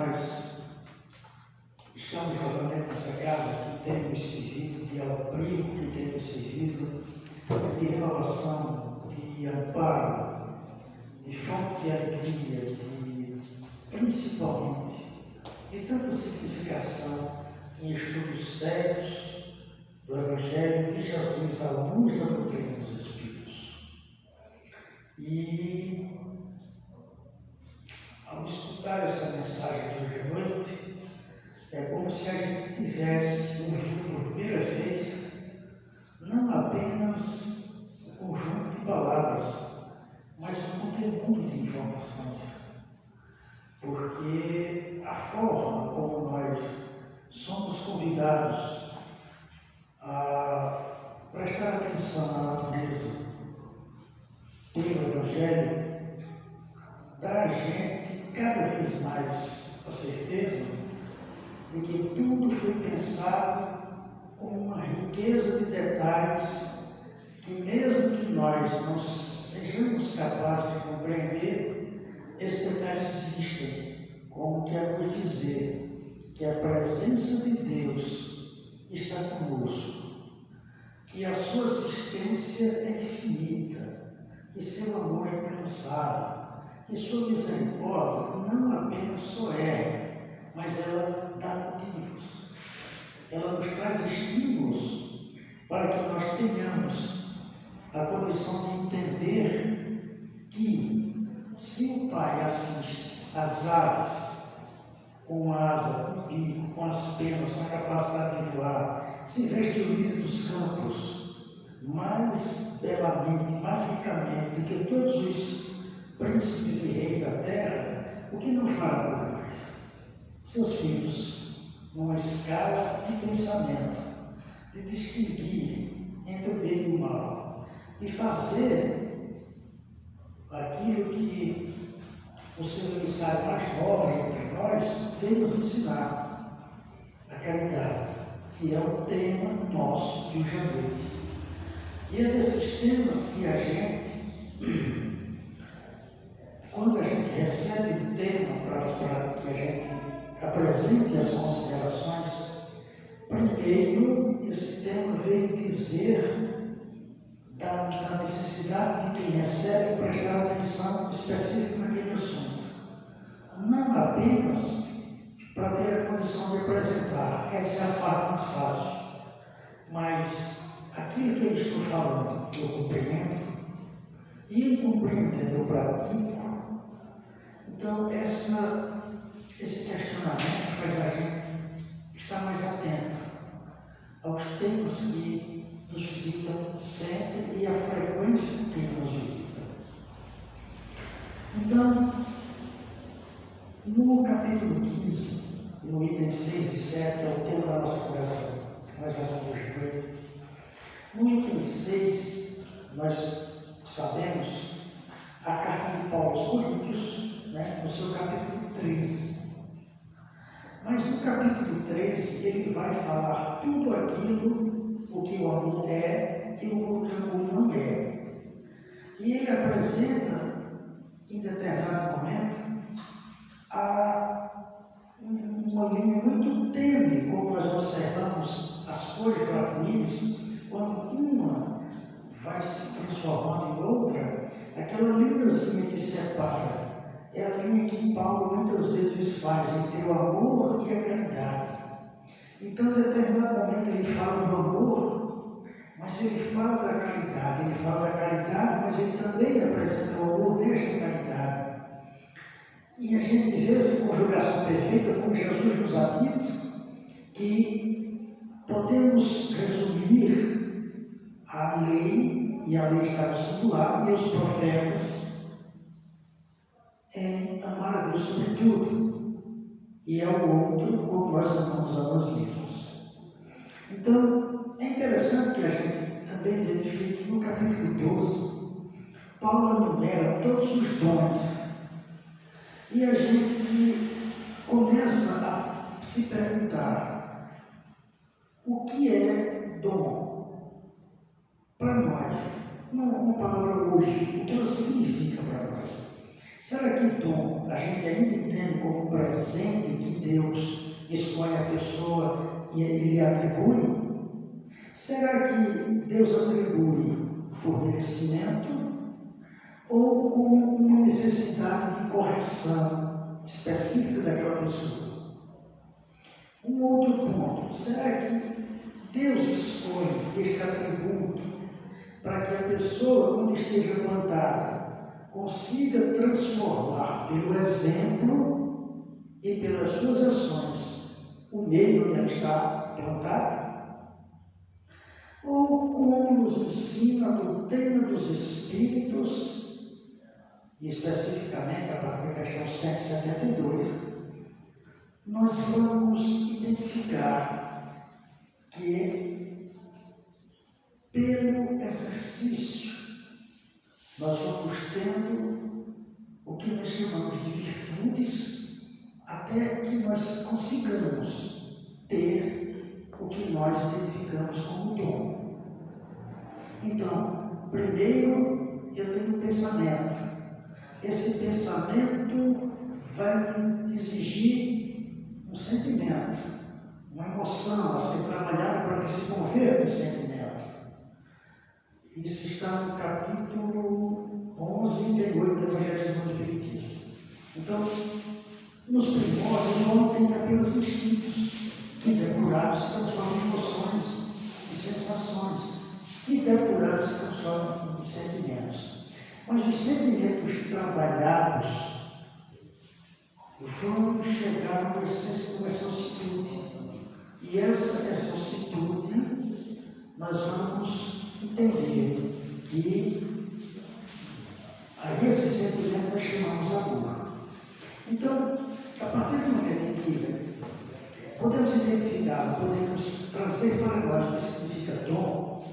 nós estamos novamente nessa casa que temos servido de abrigo, que temos servido de renovação, de amparo, de fonte de alegria, principalmente de tanta simplificação em estudos sérios do Evangelho de Jesus à luz da doutrina dos Espíritos. E ao escutar essa mensagem de hoje à noite, é como se a gente tivesse ouvido por primeira vez não apenas o conjunto de palavras, mas o conteúdo de informações. Porque a forma como nós somos convidados a prestar atenção na natureza pelo Evangelho dá a gente cada vez mais a certeza de que tudo foi pensado com uma riqueza de detalhes que, mesmo que nós não sejamos capazes de compreender, esses detalhes existem, como quer nos dizer que a presença de Deus está conosco, que a sua assistência é infinita, que seu amor é incansável, que sua misericórdia não apenas só é, mas ela dá motivos. Ela nos traz estímulos para que nós tenhamos a condição de entender que, se o Pai assiste às aves com asa, com bico, com as penas, com a capacidade de voar, se veste o lírio dos campos mais belamente, mais ricamente do que todos os príncipes e reis da terra, o que não fará por nós? Seus filhos, numa escala de pensamento, de distinguir entre o bem e o mal, de fazer aquilo que o seu emissário mais nobre entre nós veio nos ensinar, a caridade, que é o tema nosso de hoje à noite. E é desses temas que a gente, quando a gente recebe o tema para que a gente apresente as considerações, primeiro esse tema veio dizer da necessidade de quem recebe prestar atenção específica naquele assunto. Não apenas para ter a condição de apresentar, essa é a parte mais fácil, mas aquilo que eu estou falando, eu compreendo, e em compreendendo eu pratico. Então, esse questionamento faz a gente estar mais atento aos temas que nos visitam sempre e a frequência com que nos visitam. Então, no capítulo 15, no item 6 e 7, que é o tema da nossa conversa, que nós vamos hoje à noite, no item 6, nós sabemos a carta de Paulo aos Coríntios, no seu capítulo 13. Mas no capítulo 13, ele vai falar tudo aquilo o que o amor é e o que o amor não é. E ele apresenta, em determinado momento, uma linha muito tênue, como nós observamos as cores do arco-íris, quando uma vai se transformando em outra, aquela linhazinha que separa é a linha que Paulo muitas vezes faz entre o amor e a caridade. Então, em determinado momento, ele fala do amor, mas ele fala da caridade. Ele fala da caridade, mas ele também apresenta o amor desta caridade. E a gente vê essa conjugação perfeita, como Jesus nos ha dito, que podemos resumir a lei, e a lei está no singular, e os profetas, em amar a Deus sobre tudo, e ao outro como nós amamos a nós mesmos. Então, é interessante que a gente também identifique que no capítulo 12, Paulo enumera todos os dons, e a gente começa a se perguntar: o que é dom? Para nós, uma palavra hoje, o que ela significa para nós? Será que dom a gente ainda entende como presente Deus escolhe a pessoa e lhe atribui? Será que Deus atribui por merecimento ou com uma necessidade de correção específica daquela pessoa? Um outro ponto, será que Deus escolhe este atributo para que a pessoa, quando esteja plantada, consiga transformar pelo exemplo e pelas suas ações o meio onde ela está plantada? Ou, como nos ensina a doutrina dos Espíritos, e especificamente a partir da questão 172, nós vamos identificar que, pelo exercício, nós vamos tendo o que nós chamamos de virtudes, até que nós consigamos ter o que nós identificamos como dom. Então, primeiro eu tenho um pensamento. Esse pensamento vai exigir um sentimento, uma emoção a ser trabalhada para que se converta em sentimento. Isso está no capítulo 11 e 38 do Evangelho segundo o Espiritismo. Então, nos primórdios, o homem tem apenas instintos que, depurados, se transformam em emoções e sensações, que, depurados, se transformam em sentimentos. Mas os sentimentos trabalhados vão chegar numa essência-citude. E essa essência-citude nós vamos entender que a esse sentimento nós chamamos amor. Então, a partir do momento em que podemos identificar, podemos trazer para nós o que significa dom,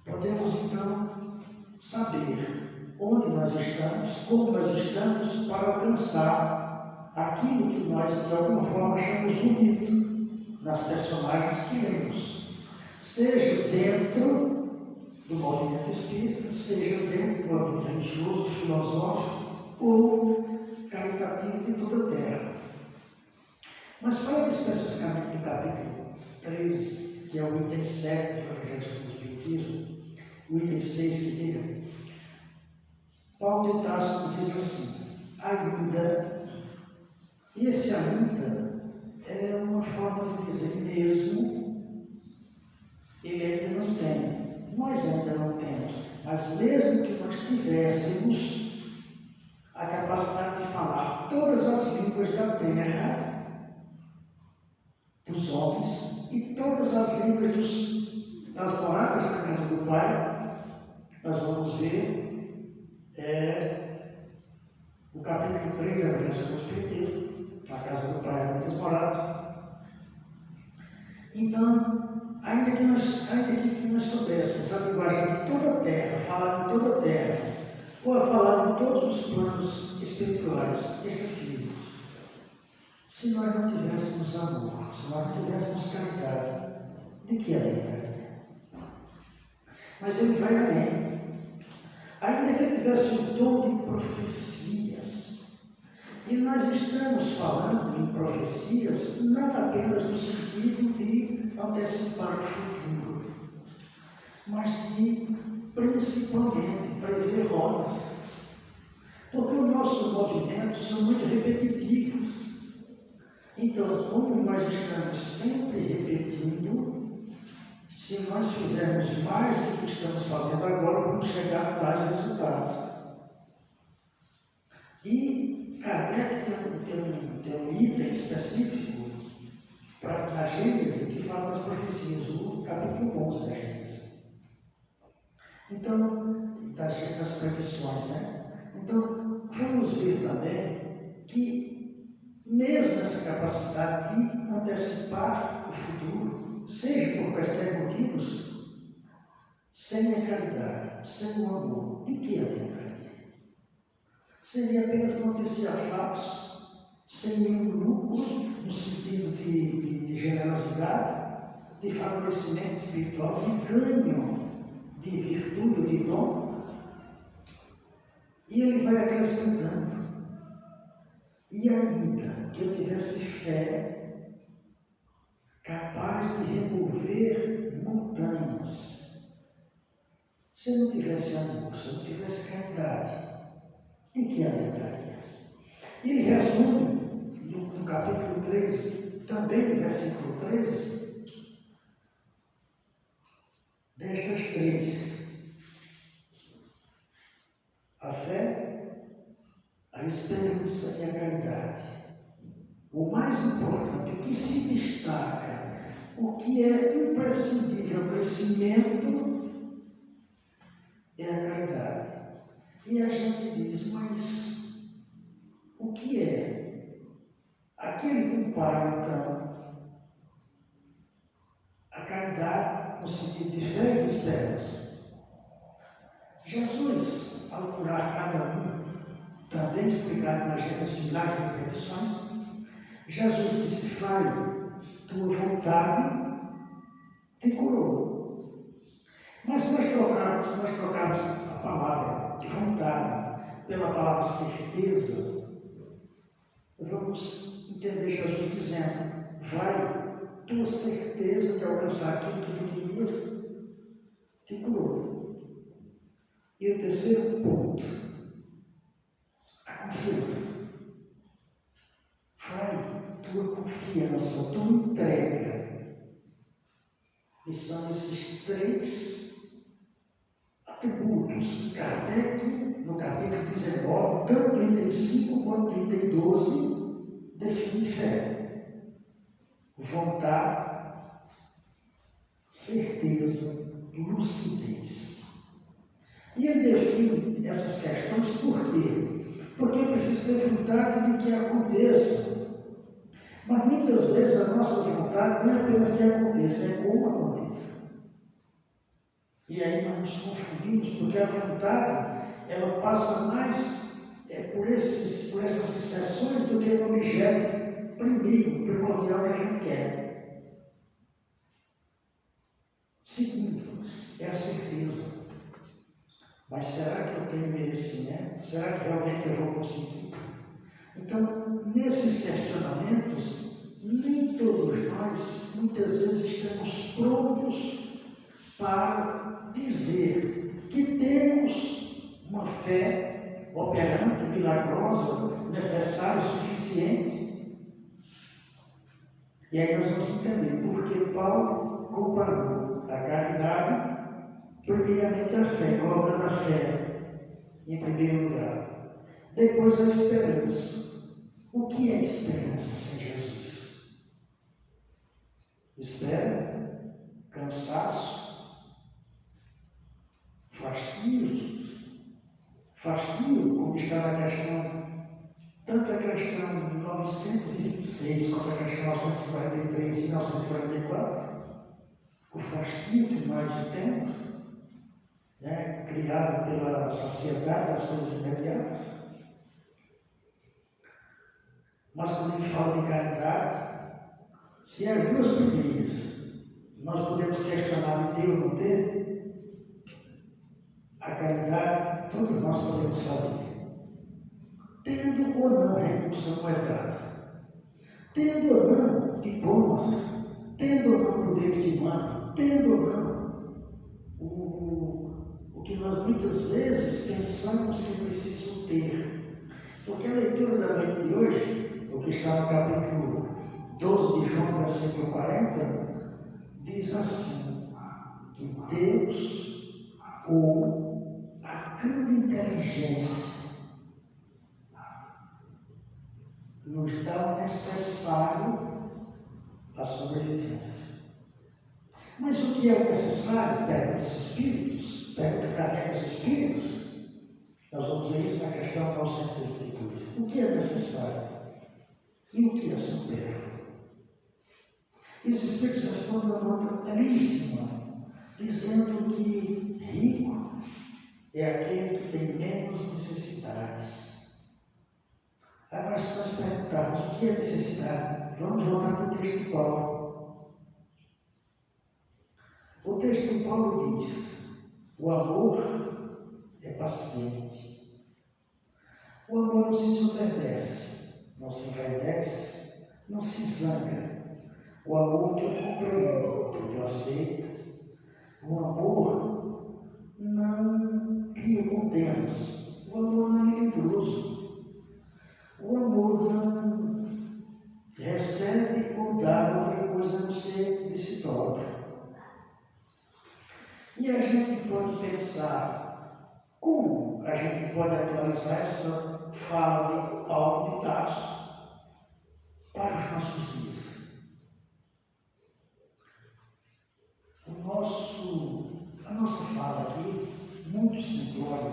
podemos então saber onde nós estamos, como nós estamos, para alcançar aquilo que nós, de alguma forma, achamos bonito nas personagens que lemos, seja dentro do movimento espírita, seja dentro do âmbito religioso, filosófico ou caritativo de toda a terra. Mas falando especificamente do capítulo 13, que é o item 7 do Evangelho segundo o Espiritismo, o item 6 que diga, Paulo de Tarso diz assim, ainda, e esse ainda é uma forma de dizer mesmo, ele ainda não tem, nós ainda não temos, mas mesmo que nós tivéssemos a capacidade de falar todas as línguas da terra, dos homens, e todas as línguas das moradas da casa do Pai, nós vamos ver o capítulo 3 da Evangelho segundo o Espiritismo, a casa do Pai há muitas moradas. Então, ainda que nós soubéssemos a linguagem de toda a terra, falar em toda a terra, ou a falar em todos os planos espirituais, extrafísicos, se nós não tivéssemos amor, se nós não tivéssemos caridade, de que adianta? Mas ele vai além. Ainda que ele tivesse o dom de profecias, e nós estamos falando em profecias não apenas no sentido de antecipar o futuro, mas de, principalmente, prever rodas. Porque os nossos movimentos são muito repetitivos. Então, como nós estamos sempre repetindo, se nós fizermos mais do que estamos fazendo agora, vamos chegar a tais resultados. E Kardec tem um item específico para a Gênese que fala das profecias, o capítulo 11 da Gênese. Então, das predições, né? Então, vamos ver também que, mesmo essa capacidade de antecipar o futuro, seja por quaisquer motivos, sem a caridade, sem o amor, de que adiantaria? Seria apenas noticiar fatos, sem nenhum lucro, no sentido de generosidade, de favorecimento espiritual, de ganho de virtude, de dom. E ele vai acrescentando. E ainda que eu tivesse fé Se não tivesse amor, se não tivesse caridade, em que alimentaria? Ele resume no capítulo 13, também no versículo 13, destas três: a fé, a esperança e a caridade. O mais importante, o que se destaca, o que é imprescindível ao crescimento é a caridade. E a gente diz, mas o que é? Aquele compara, então, a caridade no sentido de fé e esperança. Jesus, ao curar cada um, também explicado nas Gênesis Milagres e Repetições, Jesus disse: Pai, tua vontade te curou. Mas se nós trocarmos a palavra de vontade pela palavra certeza, vamos entender Jesus dizendo: vai, tua certeza de alcançar aquilo que tu querias te curou. E o terceiro ponto, a confiança. Vai, tua confiança, tua entrega. E são esses três atributos que Kardec, no capítulo 19, tanto no item 5 quanto no item 12, define fé: vontade, certeza, lucidez. E ele define essas questões por quê? Porque eu preciso ter vontade de que aconteça. Mas muitas vezes a nossa vontade não é apenas que aconteça, é como aconteça. E aí nós nos confundimos, porque a vontade, ela passa mais por essas sucessões do que o objeto primeiro, primordial que a gente quer. Segundo, é a certeza. Mas será que eu tenho merecimento? Será que realmente eu vou conseguir? Então, nesses questionamentos, nem todos nós, muitas vezes, estamos prontos para dizer que temos uma fé operante, milagrosa, necessária, suficiente. E aí nós vamos entender porque Paulo comparou a caridade, primeiramente a fé, colocando a fé em primeiro lugar. Depois a esperança. O que é esperança sem Jesus? Espera, cansaço, fastio, como está na questão, tanto a questão 926 quanto a questão 943 e 944, o fastio que nós temos, criado pela sociedade das coisas imediatas. Mas quando a gente fala de caridade, se as duas primeiras nós podemos questionar de ter ou não ter, a caridade todos nós podemos fazer. Tendo ou não recurso monetário, tendo ou não diplomas, tendo ou não poder de mano, tendo ou não o que nós muitas vezes pensamos que precisam ter. Porque a leitura da noite de hoje, o que está no capítulo 12 de João, versículo 40, diz assim, que Deus, ou a grande inteligência, nos dá o necessário à sobrevivência. Mas o que é o necessário? Pergunta os espíritos, pergunta Kardec os espíritos. Nós vamos ver isso na questão 922. O que é necessário? E o que é supérfluo? E os Espíritos respondem uma nota belíssima, dizendo que rico é aquele que tem menos necessidades. Agora, se nós perguntarmos o que é necessidade, vamos voltar para o texto de Paulo. O texto de Paulo diz: o amor é paciente. O amor não se soberbece, não se envaidece, não se zanga. O amor tudo compreende, tudo aceita. O amor não cria contendas. O amor não é melindroso. O amor não recebe ou dá outra coisa a não ser de si próprio. E a gente pode pensar como a gente pode atualizar essa fala de Paulo de Tarso para os nossos dias. A nossa fala aqui, muito simplória,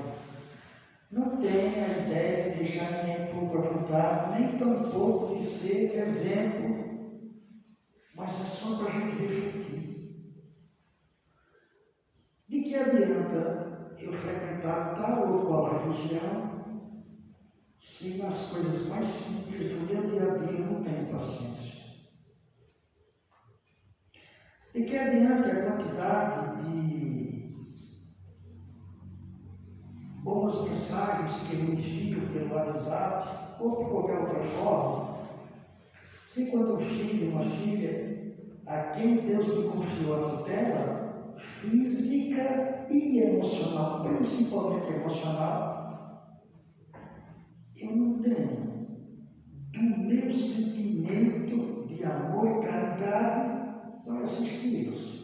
não tem a ideia de deixar ninguém pouco à vontade, nem tampouco de ser exemplo, mas é só para a gente refletir. De que adianta eu frequentar tal ou qual religião se nas coisas mais simples do meu dia a dia eu não tenho paciência? De que adianta a quantidade de boas mensagens que eu envio pelo WhatsApp ou por qualquer outra forma, se quando um filho, uma filha, a quem Deus me confiou a tutela, física e emocional, principalmente emocional, eu não tenho do meu sentimento de amor e caridade para assisti-los.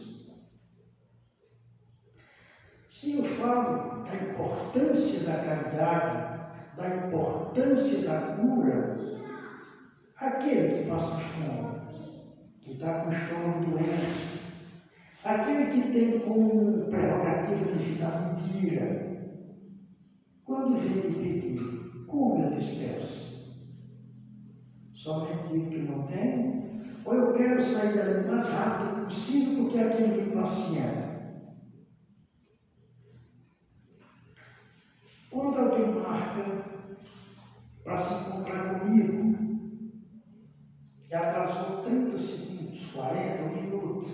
Se eu falo da importância da caridade, da importância da cura, aquele que passa fome, que está com o estômago doente, aquele que tem como prerrogativa de vida a mentira, quando vem me pedir, como eu disperso? Somente digo que não tenho, ou eu quero sair dali o mais rápido possível porque aquilo me impacienta. Quando alguém marca para se encontrar comigo e atrasou 30 segundos, 40 minutos,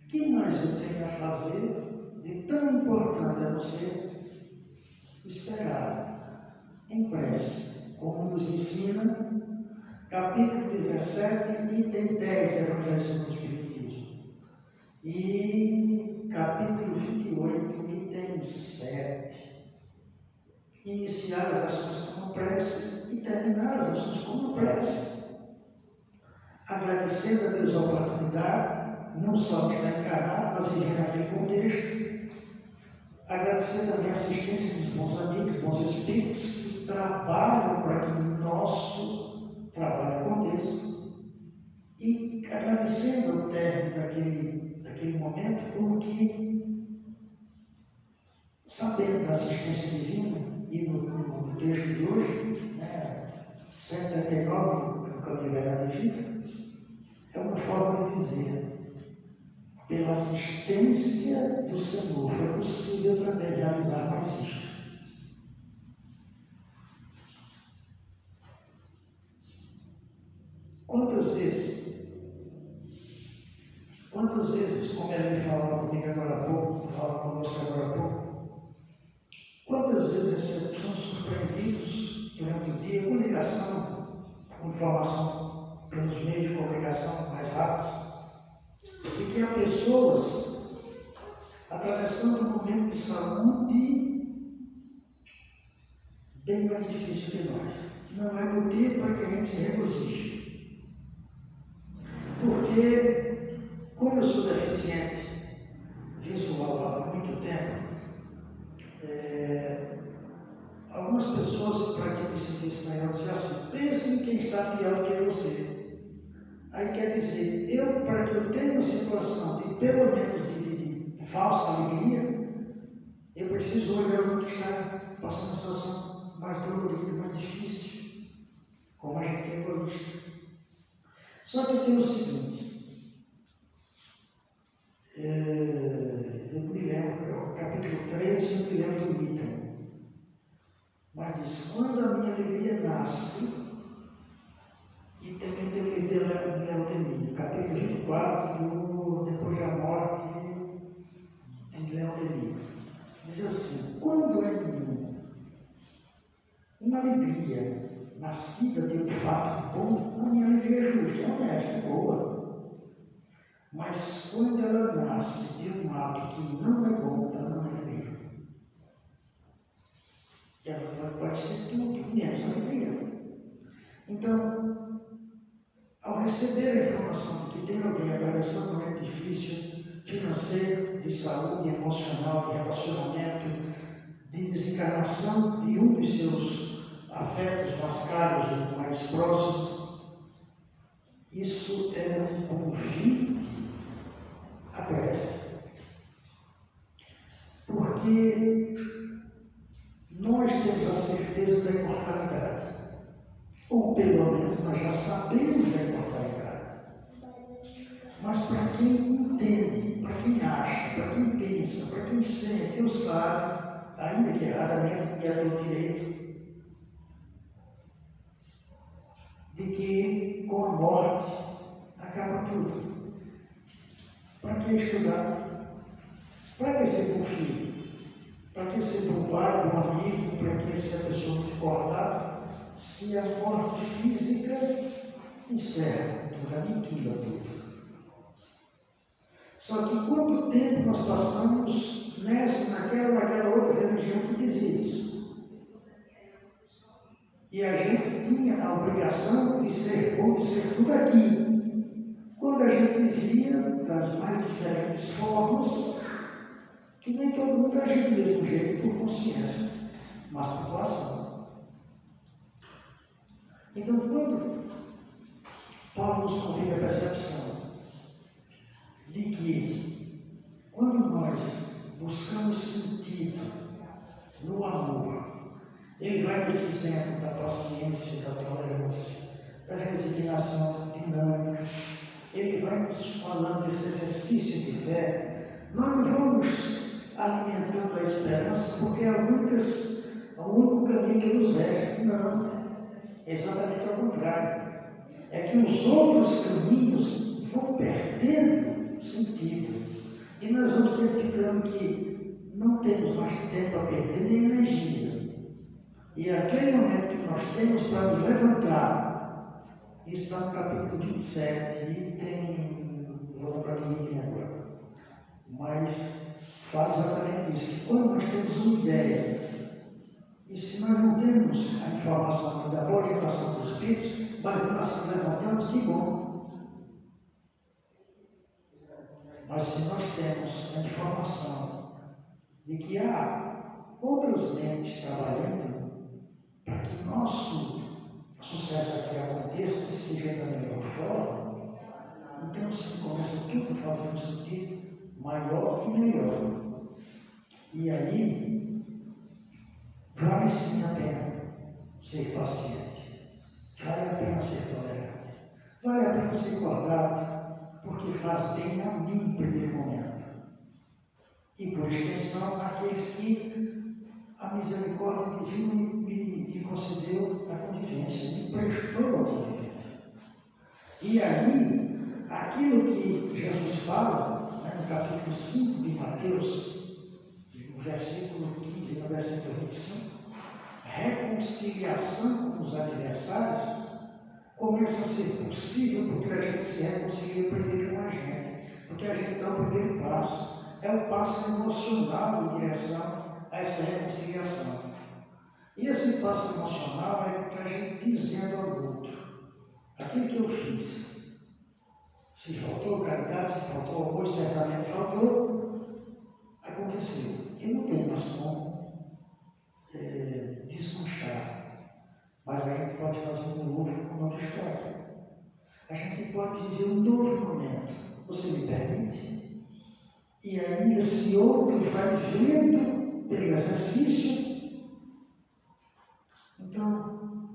o que mais eu tenho a fazer de tão importante a não ser esperar em prece, como nos ensina capítulo 17, item 10 do Evangelho segundo o Espiritismo. E capítulo 28, item 7. Iniciar as ações como prece e terminar as ações como prece. Agradecendo a Deus a oportunidade, não só de estar encarnado, mas vivendo naquele contexto. Agradecer também a assistência dos bons amigos, bons espíritos, que trabalham para que o nosso trabalho aconteça, e agradecendo ao término daquele momento, porque, sabendo da assistência divina, e no texto de hoje, 139 do Caminho Verdade e Vida, é uma forma de dizer, pela assistência do Senhor, foi possível também realizar mais isto. Quantas vezes, como ele falava comigo agora há pouco, falava conosco agora há pouco, quantas vezes somos surpreendidos durante o dia com ligação, com informação pelos meios de comunicação mais rápidos, e que há pessoas atravessando um momento de saúde bem mais difícil que nós. Não é motivo para que a gente se regozije. Porque, como eu sou deficiente visual há muito tempo, algumas pessoas, para que eu me sentisse melhor, disseram assim: pense em quem está pior que você. Aí quer dizer, para que eu tenha uma situação de pelo menos de falsa alegria, eu preciso olhar o que está passando uma situação mais dolorida, mais difícil, como a gente é egoísta. Só que eu tenho o seguinte, eu me lembro, capítulo 13, eu me lembro do item, mas diz: quando a minha alegria nasce, e também tem o item de Leão, capítulo 24, depois da morte de Leão, diz assim: quando é em mim uma alegria nascida de um fato bom, a minha alegria é justa, é honesta, é boa. Mas Mas quando ela nasce de um ato que não é bom, ela não é livre. E ela pode ser tudo, menos alegria. Então, ao receber a informação de que tem alguém atravessando um momento difícil, financeiro, de saúde, emocional, de relacionamento, de desencarnação de um dos seus afetos mais caros, mais próximos, isso é um convite à prece. Porque nós temos a certeza da imortalidade. Ou pelo menos nós já sabemos da imortalidade. Mas para quem entende, para quem acha, para quem pensa, para quem sente, ou sabe, ainda que erradamente, e é do direito, de que com a morte acaba tudo. Para que estudar? Para que ser bom filho? Para que ser bom pai, bom amigo? Para que ser a pessoa muito cortada? Se a morte física encerra tudo, aniquila tudo. Só que quanto tempo nós passamos nessa, naquela outra religião que dizia isso? E a gente tinha a obrigação de ser bom, de ser tudo aqui. Quando a gente via das mais diferentes formas, que nem todo mundo agia do mesmo jeito por consciência, mas por coração. Então, quando Paulo nos convida à percepção de que, quando nós buscamos sentido no amor, ele vai nos dizendo da paciência, da tolerância, da resignação dinâmica, ele vai nos falando desse exercício de fé. Nós vamos alimentando a esperança porque é o único caminho que nos resta. Não, é exatamente ao contrário. É que os outros caminhos vão perdendo sentido. E nós vamos identificando que não temos mais tempo a perder nem energia. E aquele momento que nós temos para nos levantar, isso está no capítulo 27, e tem, vou lembrar do item agora, mas fala exatamente isso, que quando nós temos uma ideia, e se nós não temos a informação da boa orientação dos Espíritos, mas nós nos levantamos, que bom. Mas se nós temos a informação de que há outras mentes trabalhando para que nosso sucesso aqui aconteça e seja da melhor forma, então sim, começa tudo a fazer um sentido maior e melhor. E aí, vale sim a pena ser paciente, vale a pena ser tolerante, vale a pena ser cordato, porque faz bem a mim no primeiro momento. E por extensão, aqueles que a misericórdia divina me concedeu a convivência, me prestou a convivência. E aí, aquilo que Jesus fala, no capítulo 5 de Mateus, no versículo 15 e no versículo 25, reconciliação com os adversários, começa a ser possível porque a gente se reconcilia primeiro com a gente, porque a gente dá o primeiro passo. É o passo emocional em direção a essa reconciliação. E esse passo emocional é a gente dizendo ao outro: aquilo que eu fiz, se faltou caridade, se faltou amor, certamente faltou, aconteceu. Eu não tenho mais como desmanchar, mas a gente pode fazer um novo momento histórico. A gente pode viver um novo momento. Você me permite? E aí esse outro vai vendo pelo exercício. Então,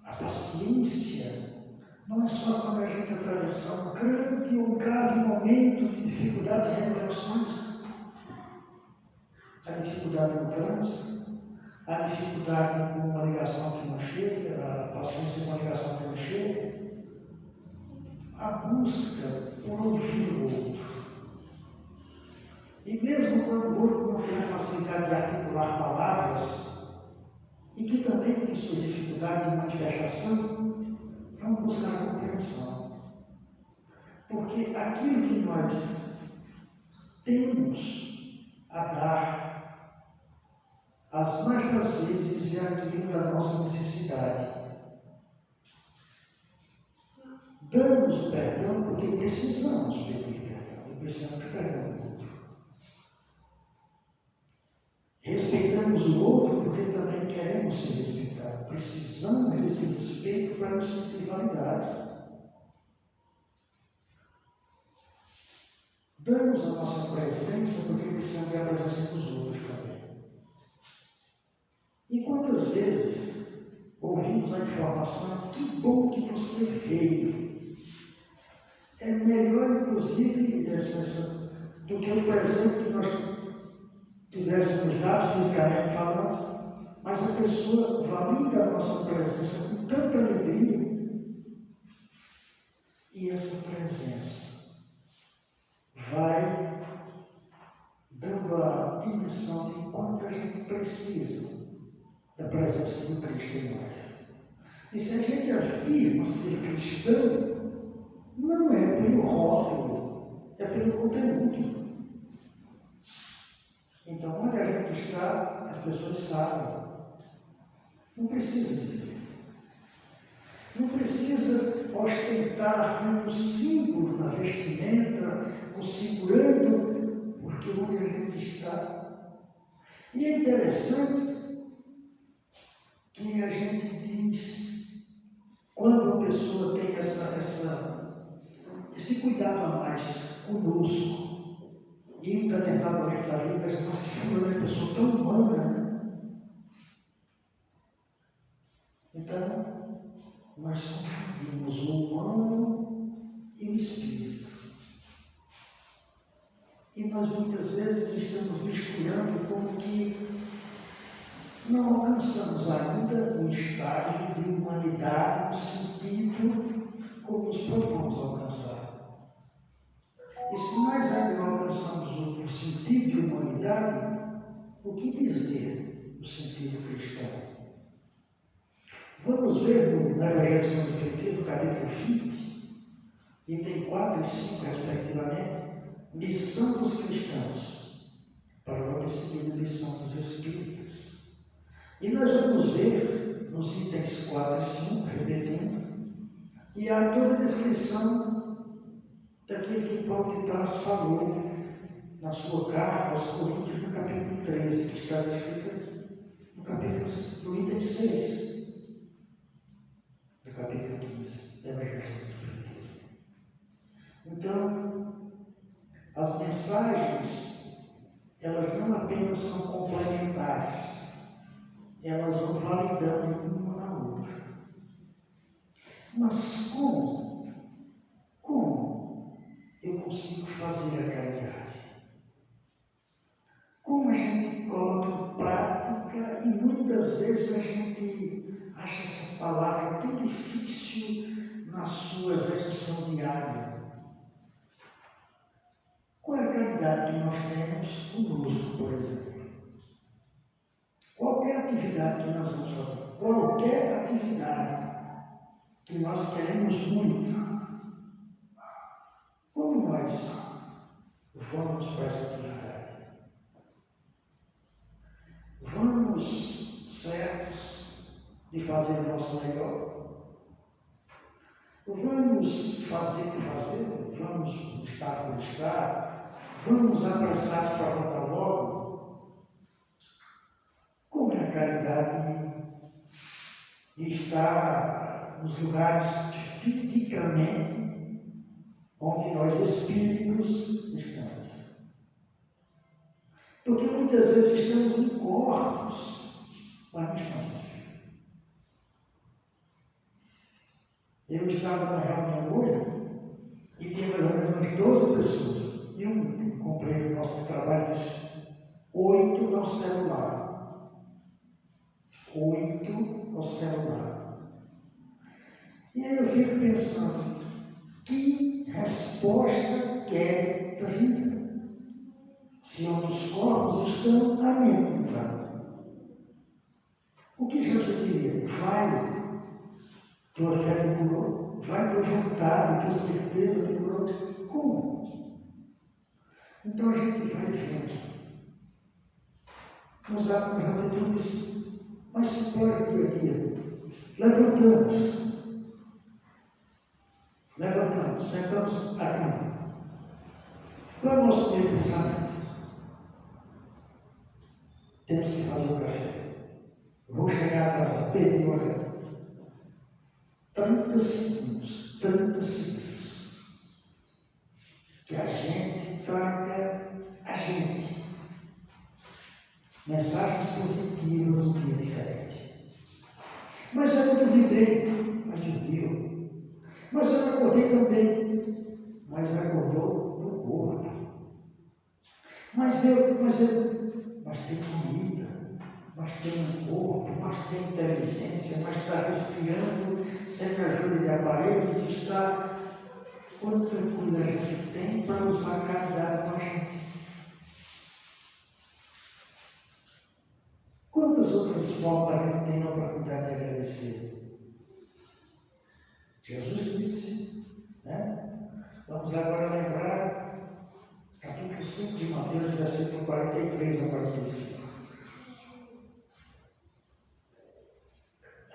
a paciência não é só quando a gente atravessar um grande ou grave momento de dificuldades e revoluções. A dificuldade no trânsito, a dificuldade com uma ligação que não chega, a paciência com uma ligação que não chega, a busca por ouvir o outro. E mesmo quando o outro não tem a facilidade de articular palavras, e que também tem sua dificuldade de manifestação, vamos buscar a compreensão. Porque Porque aquilo que nós temos a dar, as mais das vezes é aquilo da nossa necessidade. Damos o perdão porque precisamos pedir perdão, e precisamos de perdão do outro. Respeitamos o outro porque também queremos ser respeitados. Precisamos desse respeito para nos sentir validados. Damos a nossa presença porque precisamos da presença dos outros também. E quantas vezes ouvimos a informação: que bom que você veio. É melhor, inclusive, do que o presente que nós tivéssemos dado fisicamente falando, mas a pessoa valida a nossa presença com tanta alegria, e essa presença vai dando a dimensão de quanto a gente precisa da presença do Cristo em nós. E se a gente afirma ser cristão, não é pelo rótulo, é pelo conteúdo. Então, onde a gente está, as pessoas sabem. Não precisa dizer. Não precisa ostentar nenhum símbolo na vestimenta, configurando, porque onde a gente está. E é interessante que a gente diz, quando a pessoa tem esse cuidado a mais conosco, e em determinado momento da vida, nós ficamos uma pessoa tão humana, né? Então, nós confundimos o humano e o espírito. E nós muitas vezes estamos misturando como que não alcançamos ainda um estágio de humanidade no sentido como nos propomos alcançar. E se nós ainda não alcançamos o sentido de humanidade, o que dizer do sentido cristão? Vamos ver no Evangelho segundo o Espiritismo, capítulo 20, item 4 e 5, respectivamente, missão dos cristãos, para logo em seguida, missão dos espíritas. E nós vamos ver nos itens 4 e 5, repetindo, e há toda a descrição daquilo que Paulo de Tarso falou na sua carta aos Coríntios, no capítulo 13, que está descrito aqui, no item 6. Do capítulo 15, da Evangelho segundo o Espiritismo. Então, as mensagens, elas não apenas são complementares, elas vão validando uma na outra. Mas como eu consigo fazer a caridade? Como a gente coloca em prática, e muitas vezes a gente acha essa palavra tão difícil na sua execução diária. Qual é a caridade que nós temos conosco, por exemplo? Qualquer atividade que nós vamos fazer, qualquer atividade que nós queremos muito, como nós vamos para essa atividade? Vamos certos de fazer o nosso melhor? Vamos fazer por fazer? Vamos estar por estar? Vamos apressados para voltar logo? Como é a caridade de estar nos lugares fisicamente onde nós espíritos estamos? Porque muitas vezes estamos em corpos, mas não estamos espíritos. Eu estava numa reunião hoje e tinha mais ou menos umas 12 pessoas. E um companheiro nosso de trabalho disse: 8 no celular. 8 no celular. E aí eu fico pensando, que resposta quer da vida? Se outros corpos estão a mente privada. O que Jesus diria? Vai, tua fé te curou, vai, tua vontade, tua certeza te curou. Como? Então a gente vai vendo nos atitudes mais simplórias do dia a dia. Levantamos, sentamos a cama. Qual é o nosso primeiro pensamento? Temos que fazer o café. Vou chegar atrasado, perdi o horário. 30 segundos que a gente traga a gente. Mensagens positivas, um dia diferente. Mas eu não dormi bem, mas dormiu. Mas eu não acordei tão bem, mas acordou no corpo. Mas tem comida, mas tem um corpo, mas tem inteligência, mas está respirando sem ajuda de aparelhos, está. Quanta coisa a gente tem para usar a caridade com a gente. Quantas outras formas a gente tem a oportunidade de agradecer? Jesus disse, né? Vamos agora lembrar, capítulo 5 de Mateus, versículo 43 ao 45.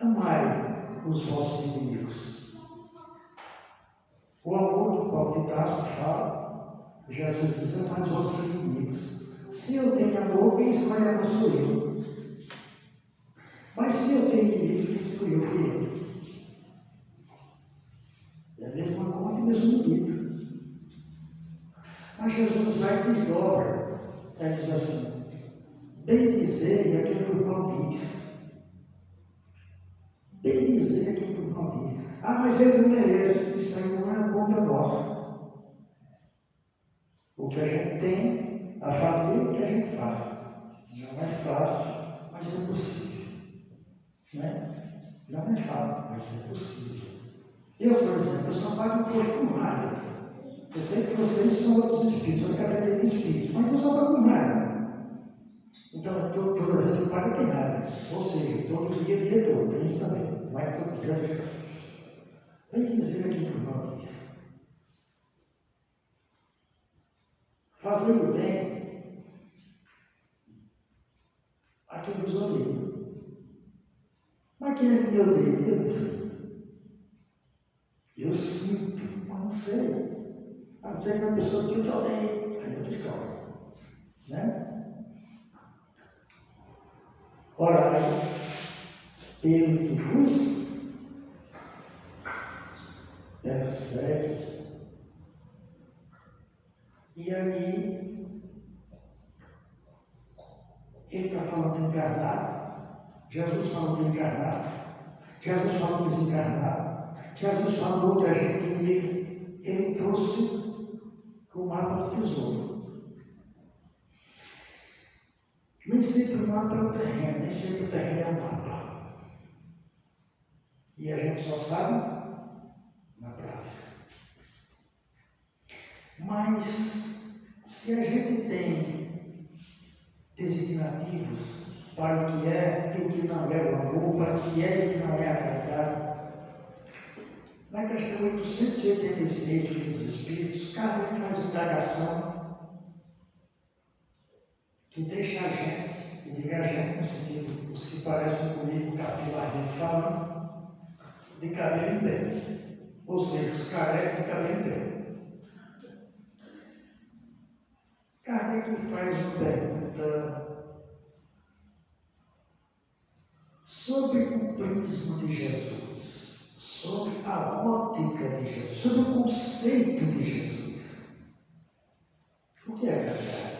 Amai os vossos inimigos. O amor que Paulo de Tarso fala, Jesus diz, amai os vossos inimigos. Se eu tenho amor, quem escolhe amor sou eu. Mas se eu tenho inimigos, quem escolheu fui eu. É a mesma conta e mesmo medida. Mas Jesus vai e desdobra. Ele diz assim, bem dizer é aquilo que o irmão diz. Bem dizer é aquilo que o irmão diz. Ah, mas ele não merece. Isso aí não é conta nossa. O que a gente tem a fazer, o que a gente faz. Não é fácil, mas é possível. Né? Não é fácil, mas é possível. Eu, por exemplo, eu só pago imposto com raiva. Eu sei que vocês são outros espíritos, eu categoria de espíritos, mas eu só pago com raiva. Então, toda vez que eu pago, tem raiva. Ou seja, todo dia todo, tem isso também. Mas todo dia. Vem dizer aqui para o irmão diz. Fazer o bem a quem nos odeia. Mas quem é que me odeia? Eu não sei. Eu sinto, mas não sei. A não ser que uma pessoa que eu te odeie, aí eu te história. Né? Ora, pelo que vos persegue. E aí, ele está falando de encarnado, Jesus falando de encarnado, Jesus falando de desencarnado, Jesus falou que a gente ele trouxe o mapa do tesouro. Nem sempre o mapa é o terreno, nem sempre o terreno é o mapa. E a gente só sabe na prática. Mas, se a gente tem designativos para o que é e o que não é o amor, para o que é e o que não é a caridade, na questão 886 do Livro dos Espíritos, Kardec faz uma indagação que deixa a gente, e diga a gente no sentido, os que parecem comigo capilarmente falando, de cabelo em pé. Ou seja, os carecas de cabelo em pé. Kardec faz uma pergunta sobre o prisma de Jesus, sobre a ótica de Jesus, sobre o conceito de Jesus. O que é caridade?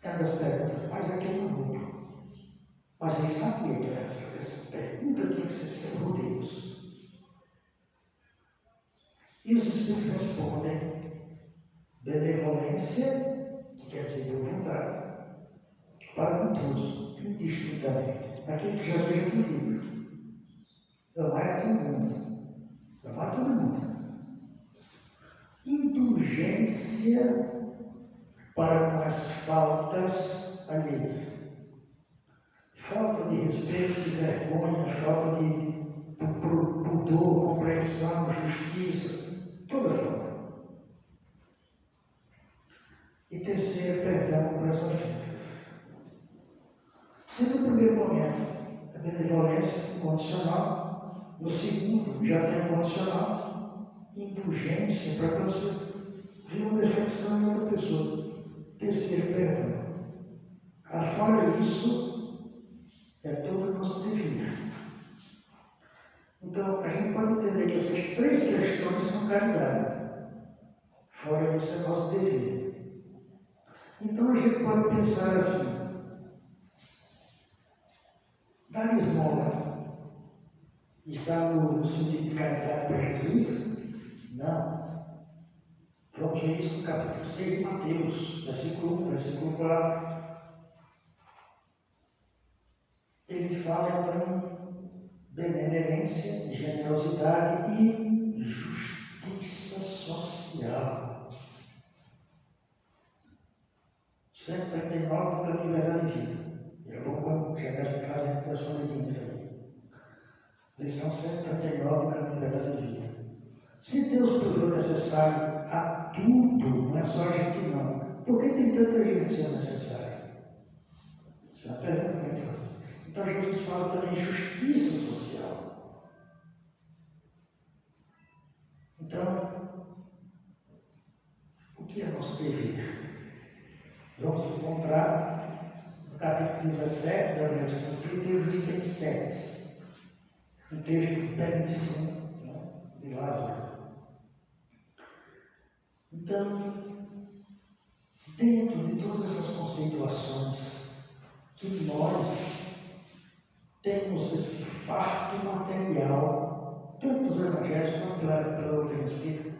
É uma das perguntas mais aquemadoras. Mas ele sabia que essa pergunta tinha que ser sem rodeios. E os Espíritos respondem benevolência, que quer dizer boa vontade, para com todos, indistintamente. Aquilo que Jesus já tinha dito. Amar a todo mundo. Amar a todo mundo. Indulgência para com as faltas alheias. Falta de respeito, de vergonha, falta de pudor, compreensão, justiça, toda falta. E terceiro, perdão para as ofensas. Se no primeiro momento a benevolência incondicional, no segundo já tem a condicional, indulgência para você ver uma defecção em outra pessoa. Terceiro, perdão. Afora isso, é todo o nosso dever. Então, a gente pode entender que essas três questões são caridade. Fora isso, é nosso dever. Então, a gente pode pensar assim: dar esmola está no sentido de caridade para Jesus? Não. Vamos ver isso no capítulo 6 de Mateus, versículo 1, versículo 4. Ele fala então benevolência, generosidade e justiça social. 139 do caminho, verdade e vida. É bom quando chegar em casa a gente tem as folhetinhas aí. Lição 139 do caminho, verdade e vida. Se Deus provou necessário a tudo, não é só a gente não. Por que tem tanta gente sendo necessária? Isso é uma pergunta que a gente faz. Então Jesus fala também em justiça social. Então, o que é nosso dever? Vamos encontrar no capítulo 17 da Evangelho de Mateus, livro 37, um texto belíssimo, né, de Lázaro. Então, dentro de todas essas conceituações, que nós temos esse farto material, tanto nos evangelhos quanto pela doutrina espírita,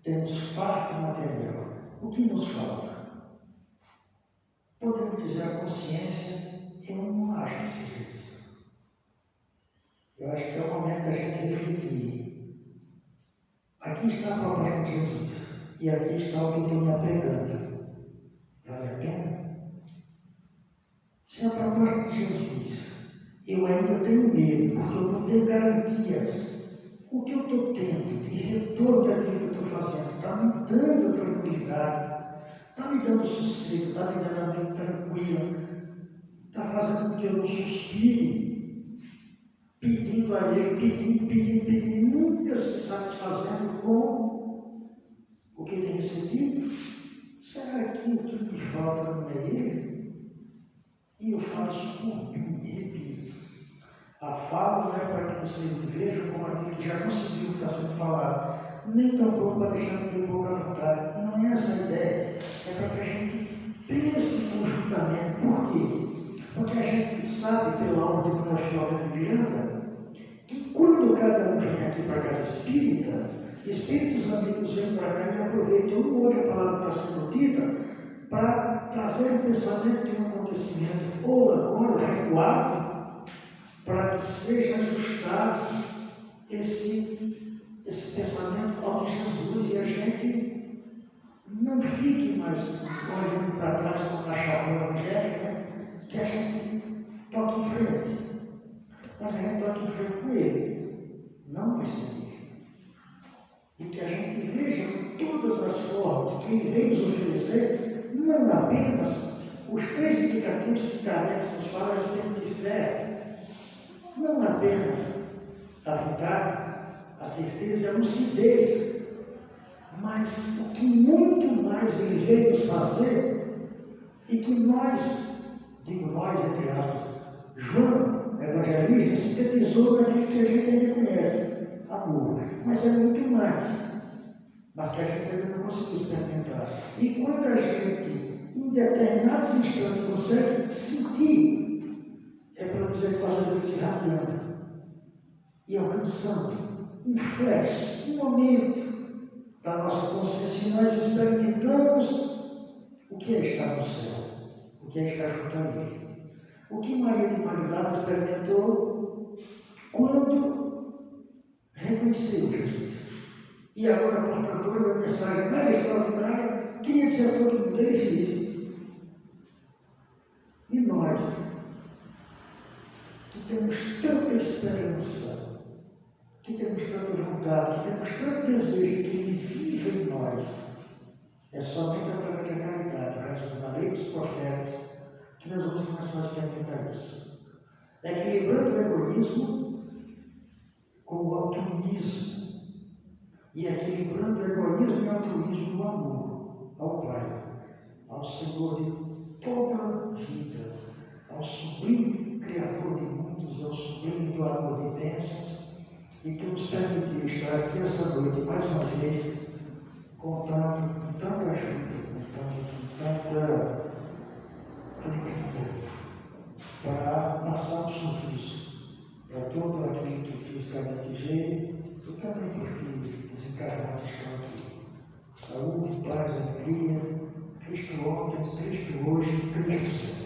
temos farto material. O que nos falta? Podemos dizer a consciência, eu não acho que seja isso. Eu acho que é o momento da gente refletir. Aqui está a proposta de Jesus, e aqui está o que eu estou me apegando. Vale a pena? Se a proposta de Jesus eu ainda tenho medo, porque eu não tenho garantias, o que eu estou tendo de retorno daquilo que eu estou fazendo está me dando tranquilidade, está me dando sossego, está me dando a mente tranquila, está fazendo com que eu não suspire, pedindo a Ele, pedindo, nunca se satisfazendo com o que tem recebido. Será que o que me falta não é Ele? E eu falo isso por mim, repito. A fala não é para que vocês me vejam como aquele que já conseguiu o que está sendo falado, nem tampouco para deixar ninguém pouca vontade. Não é essa a ideia. É para que a gente pense conjuntamente. Por quê? Porque a gente sabe, pela ordem do nosso Filomeno de Miranda, que quando cada um vem aqui para a casa espírita, espíritos amigos vêm para cá e aproveitam hoje a palavra que está sendo dita para trazer um pensamento de um acontecimento, ou agora recuado, para que seja ajustado esse pensamento ao de Jesus e a gente não fique mais olhando para trás com a chapa evangélica, né? Que a gente toque em frente. Mas a gente toque em frente com Ele, não vai ser. E que a gente veja todas as formas que Ele veio nos oferecer, não apenas os três indicativos que Kardec nos fala a respeito de fé, não apenas a vontade, a certeza e a lucidez, mas o que muito mais Ele veio nos fazer e que nós, digo nós, entre aspas, João, evangelista, sintetizou naquilo que a gente ainda conhece, amor, mas é muito mais, mas que a gente ainda não conseguiu experimentar. E quando a gente, em determinados instantes, consegue sentir, é pela misericórdia dele se irradiando e alcançando um flash, um momento da nossa consciência, e nós experimentamos o que é estar no céu, o que é estar junto a Ele. O que Maria de Magdala experimentou quando reconheceu Jesus. E agora, portadora da mensagem mais extraordinária, queria dizer a todo mundo, Ele fez. E nós, que temos tanta esperança, que temos tanta vontade, que temos tanto desejo que Ele viva em nós, é somente através da caridade. lei dos profetas, que nós vamos começar a experimentar isso. Equilibrando o egoísmo com o altruísmo. E equilibrando o egoísmo e o altruísmo do amor ao Pai, ao Senhor de toda vida, ao sublime Criador de mundos, ao sublime doador de bênçãos, e que nos permitiu estar aqui essa noite mais uma vez, contando com tanta ajuda, contando com tanta alegria, para passar um sorriso para todo aquele que fisicamente veio e também porque desencarnados estão aqui. Saúde, paz, alegria, Cristo ontem, Cristo hoje, Cristo sempre.